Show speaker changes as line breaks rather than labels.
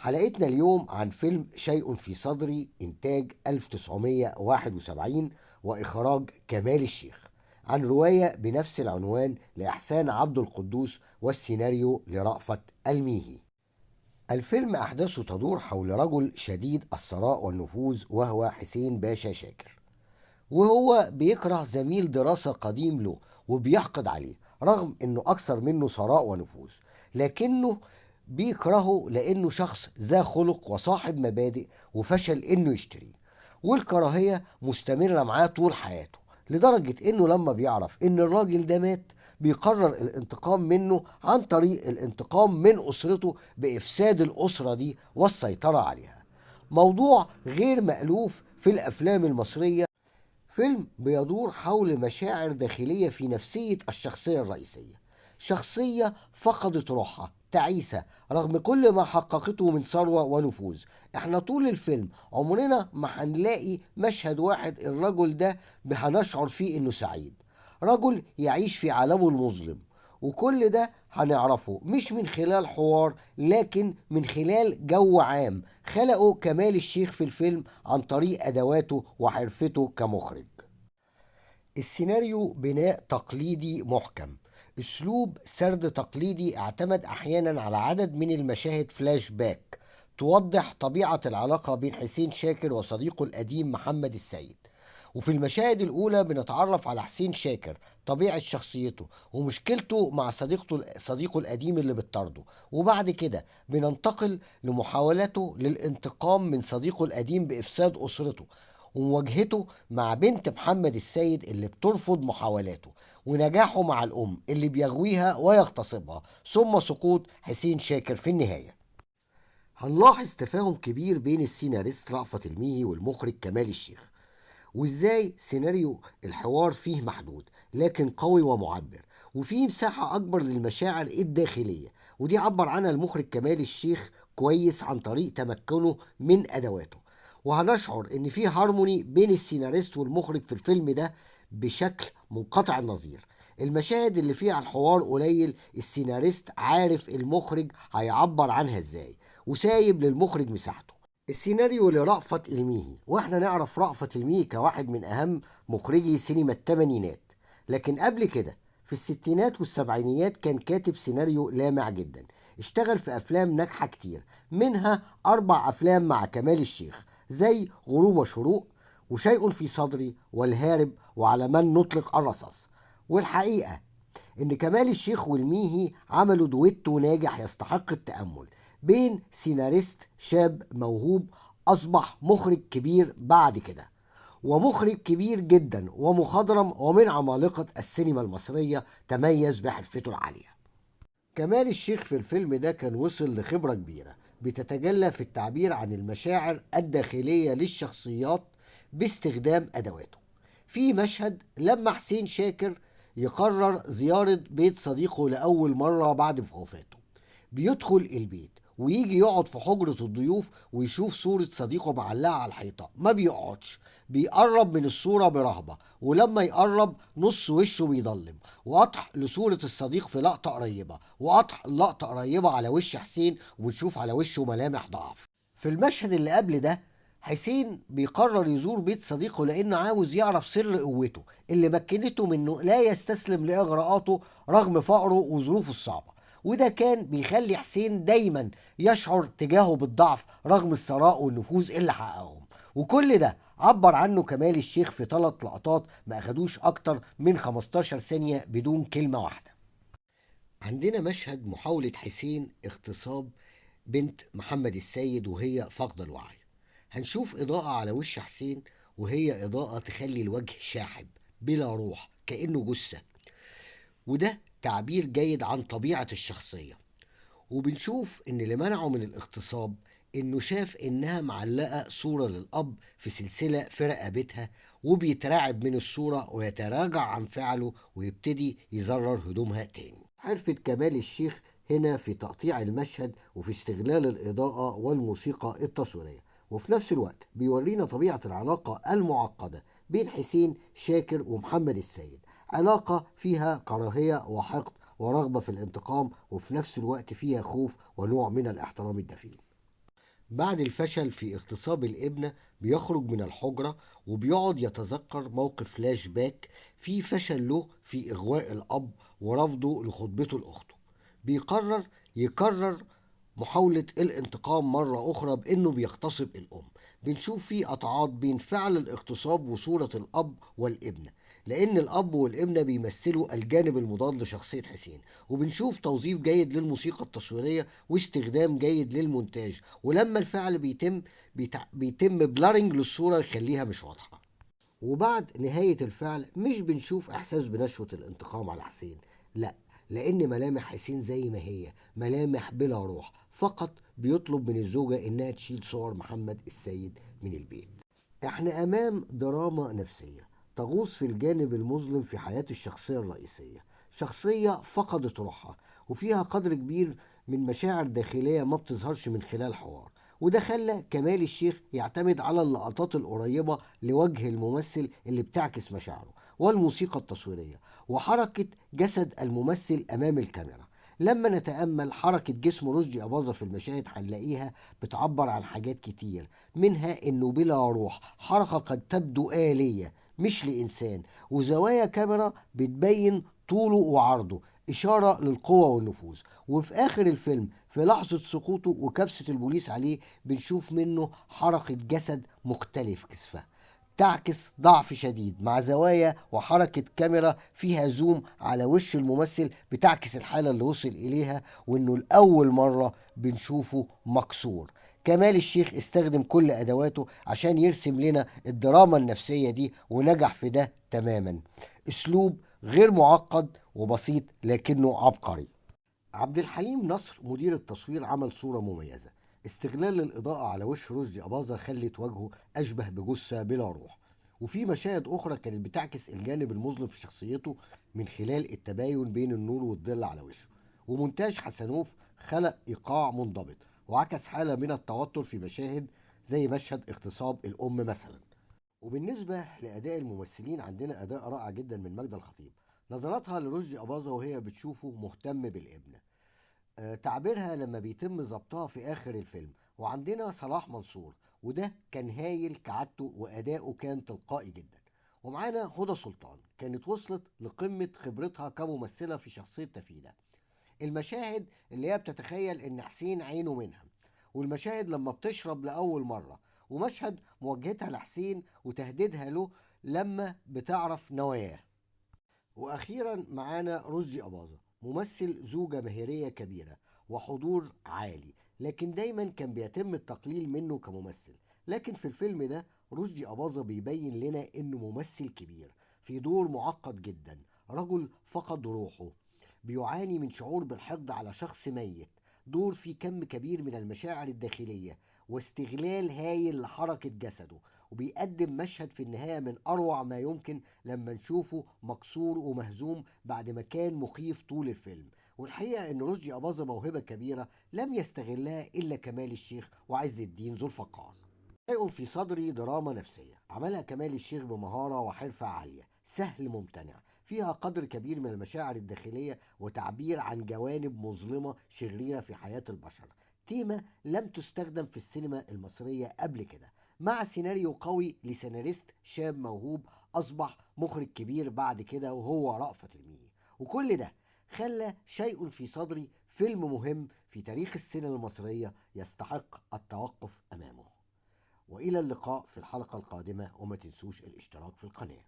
حلقتنا اليوم عن فيلم شيء في صدري، إنتاج 1971 وإخراج كمال الشيخ، عن رواية بنفس العنوان لإحسان عبد القدوس والسيناريو لرأفت الميهي. الفيلم أحداثه تدور حول رجل شديد الثراء والنفوذ وهو حسين باشا شاكر، وهو بيكره زميل دراسة قديم له وبيحقد عليه رغم انه اكثر منه ثراء ونفوذ، لكنه بيكرهه لانه شخص ذا خلق وصاحب مبادئ وفشل انه يشتريه، والكراهية مستمرة معاه طول حياته، لدرجة انه لما بيعرف ان الراجل ده مات بيقرر الانتقام منه عن طريق الانتقام من اسرته بافساد الاسرة دي والسيطرة عليها. موضوع غير مألوف في الافلام المصرية. فيلم بيدور حول مشاعر داخلية في نفسية الشخصية الرئيسية، شخصية فقدت روحها تعيسة رغم كل ما حققته من ثروة ونفوذ. احنا طول الفيلم عمرنا ما هنلاقي مشهد واحد الرجل ده هنشعر فيه انه سعيد، رجل يعيش في عالمه المظلم. وكل ده هنعرفه مش من خلال حوار، لكن من خلال جو عام خلقه كمال الشيخ في الفيلم عن طريق أدواته وحرفته كمخرج. السيناريو بناء تقليدي محكم، اسلوب سرد تقليدي اعتمد احيانا على عدد من المشاهد فلاش باك توضح طبيعة العلاقة بين حسين شاكر وصديقه القديم محمد السيد. وفي المشاهد الأولى بنتعرف على حسين شاكر، طبيعة شخصيته ومشكلته مع صديقه القديم اللي بتطارده، وبعد كده بننتقل لمحاولته للانتقام من صديقه القديم بإفساد أسرته، ومواجهته مع بنت محمد السيد اللي بترفض محاولاته، ونجاحه مع الأم اللي بيغويها ويغتصبها، ثم سقوط حسين شاكر في النهاية. هنلاحظ تفاهم كبير بين السيناريست رأفت الميهي والمخرج كمال الشيخ، وازاي سيناريو الحوار فيه محدود لكن قوي ومعبر، وفيه مساحة أكبر للمشاعر الداخلية، ودي عبر عنها المخرج كمال الشيخ كويس عن طريق تمكنه من أدواته. وهنشعر إن في هارموني بين السيناريست والمخرج في الفيلم ده بشكل منقطع النظير. المشاهد اللي فيها الحوار قليل السيناريست عارف المخرج هيعبر عنها ازاي، وسايب للمخرج مساحته. السيناريو لرأفت الميهي، واحنا نعرف رأفت الميهي كواحد من اهم مخرجي سينما الثمانينات، لكن قبل كده في الستينات والسبعينيات كان كاتب سيناريو لامع جدا، اشتغل في افلام ناجحة كتير، منها 4 افلام مع كمال الشيخ زي غروب وشروق وشيء في صدري والهارب وعلى من نطلق الرصاص. والحقيقة إن كمال الشيخ والميهي عملوا دويتو ناجح يستحق التأمل بين سيناريست شاب موهوب أصبح مخرج كبير بعد كده، ومخرج كبير جدا ومخضرم ومن عمالقة السينما المصرية تميز بحرفته العالية. كمال الشيخ في الفيلم ده كان وصل لخبرة كبيرة بتتجلى في التعبير عن المشاعر الداخلية للشخصيات باستخدام أدواته. في مشهد لما حسين شاكر يقرر زيارة بيت صديقه لأول مرة بعد وفاته، بيدخل البيت ويجي يقعد في حجرة الضيوف ويشوف صورة صديقه معلقة على الحيطة، ما بيقعدش، بيقرب من الصورة برهبة، ولما يقرب نص وشه بيضلم، وقطع لصورة الصديق في لقطة قريبة، وقطع لقطة قريبة على وش حسين وبنشوف على وشه ملامح ضعف. في المشهد اللي قبل ده حسين بيقرر يزور بيت صديقه لأنه عاوز يعرف سر قوته اللي مكنته منه لا يستسلم لإغراءاته رغم فقره وظروفه الصعبة، وده كان بيخلي حسين دايما يشعر تجاهه بالضعف رغم الثراء والنفوذ اللي حققهم. وكل ده عبر عنه كمال الشيخ في 3 لقطات ما أخدوش أكتر من 15 ثانية بدون كلمة واحدة. عندنا مشهد محاولة حسين اغتصاب بنت محمد السيد وهي فاقدة الوعي، هنشوف إضاءة على وش حسين وهي إضاءة تخلي الوجه شاحب بلا روح كأنه جثة، وده تعبير جيد عن طبيعة الشخصية. وبنشوف إن اللي منعه من الاغتصاب إنه شاف إنها معلقة صورة للأب في سلسلة في رقبتها، وبيترعب من الصورة ويتراجع عن فعله ويبتدي يزرر هدومها تاني. حرفة كمال الشيخ هنا في تقطيع المشهد وفي استغلال الإضاءة والموسيقى التصويرية، وفي نفس الوقت بيورينا طبيعة العلاقة المعقدة بين حسين شاكر ومحمد السيد، علاقة فيها كراهية وحقد ورغبة في الانتقام، وفي نفس الوقت فيها خوف ونوع من الاحترام الدفين. بعد الفشل في اغتصاب الابنة بيخرج من الحجرة وبيقعد يتذكر موقف فلاش باك في فشل له في إغواء الأب ورفضه لخطبته لأخته. بيقرر يكرر محاولة الانتقام مرة أخرى بإنه بيغتصب الأم. بنشوف فيه قطعات بين فعل الاغتصاب وصورة الأب والابنة، لأن الأب والابنة بيمثلوا الجانب المضاد لشخصية حسين. وبنشوف توظيف جيد للموسيقى التصويرية واستخدام جيد للمونتاج، ولما الفعل بيتم بلارنج للصورة يخليها مش واضحة. وبعد نهاية الفعل مش بنشوف إحساس بنشوة الانتقام على حسين، لا، لأن ملامح حسين زي ما هي ملامح بلا روح، فقط بيطلب من الزوجة إنها تشيل صور محمد السيد من البيت. احنا أمام دراما نفسية تغوص في الجانب المظلم في حياة الشخصية الرئيسية، شخصية فقدت روحها وفيها قدر كبير من مشاعر داخلية ما بتظهرش من خلال حوار. وده خلى كمال الشيخ يعتمد على اللقطات القريبة لوجه الممثل اللي بتعكس مشاعره، والموسيقى التصويرية، وحركة جسد الممثل أمام الكاميرا. لما نتأمل حركة جسم رشدي أباظة في المشاهد هنلاقيها بتعبر عن حاجات كتير، منها إنه بلا روح، حركة قد تبدو آلية مش لإنسان، وزوايا كاميرا بتبين طوله وعرضه، إشارة للقوة والنفوذ. وفي آخر الفيلم في لحظة سقوطه وكبسة البوليس عليه بنشوف منه حركة جسد مختلف كسفة تعكس ضعف شديد، مع زوايا وحركة كاميرا فيها زوم على وش الممثل بتعكس الحالة اللي وصل إليها، وإنه لأول مرة بنشوفه مكسور. كمال الشيخ استخدم كل أدواته عشان يرسم لنا الدراما النفسية دي، ونجح في ده تماما. أسلوب غير معقد وبسيط لكنه عبقري. عبد الحليم نصر مدير التصوير عمل صورة مميزة. استغلال الإضاءة على وش رشدي أباظة خلت وجهه أشبه بجثة بلا روح. وفي مشاهد أخرى كانت بتعكس الجانب المظلم في شخصيته من خلال التباين بين النور والظل على وشه. ومونتاج حسنوف خلق إيقاع منضبط وعكس حالة من التوتر في مشاهد زي مشهد اغتصاب الأم مثلا. وبالنسبة لأداء الممثلين عندنا أداء رائع جدا من ماجدة الخطيب. نظراتها لرشدي أباظة وهي بتشوفه مهتم بالابنة، تعبيرها لما بيتم ضبطها في آخر الفيلم. وعندنا صلاح منصور وده كان هايل كعادته وأداؤه كان تلقائي جدا. ومعانا هدى سلطان كانت وصلت لقمة خبرتها كممثلة في شخصية تفيدة. المشاهد اللي هي بتتخيل إن حسين عينه منها، والمشاهد لما بتشرب لأول مرة، ومشهد مواجهتها لحسين وتهديدها له لما بتعرف نواياه. واخيرا معانا رشدي اباظة ممثل ذو جماهيريه كبيره وحضور عالي، لكن دايما كان بيتم التقليل منه كممثل. لكن في الفيلم ده رشدي اباظة بيبين لنا انه ممثل كبير في دور معقد جدا، رجل فقد روحه بيعاني من شعور بالحقد على شخص ميت، دور فيه كم كبير من المشاعر الداخليه واستغلال هايل لحركه جسده. وبيقدم مشهد في النهايه من اروع ما يمكن لما نشوفه مكسور ومهزوم بعد ما كان مخيف طول الفيلم. والحقيقة ان رشدي أباظة موهبة كبيرة لم يستغلها الا كمال الشيخ وعز الدين ذو الفقار. شيء في صدري دراما نفسية عملها كمال الشيخ بمهارة وحرفة عالية، سهل ممتنع، فيها قدر كبير من المشاعر الداخلية وتعبير عن جوانب مظلمة شريرة في حياة البشر. تيمة لم تستخدم في السينما المصرية قبل كده، مع سيناريو قوي لسيناريست شاب موهوب أصبح مخرج كبير بعد كده وهو رأفت الميهي. وكل ده خلى شيء في صدري فيلم مهم في تاريخ السينما المصرية يستحق التوقف أمامه. وإلى اللقاء في الحلقة القادمة، وما تنسوش الاشتراك في القناة.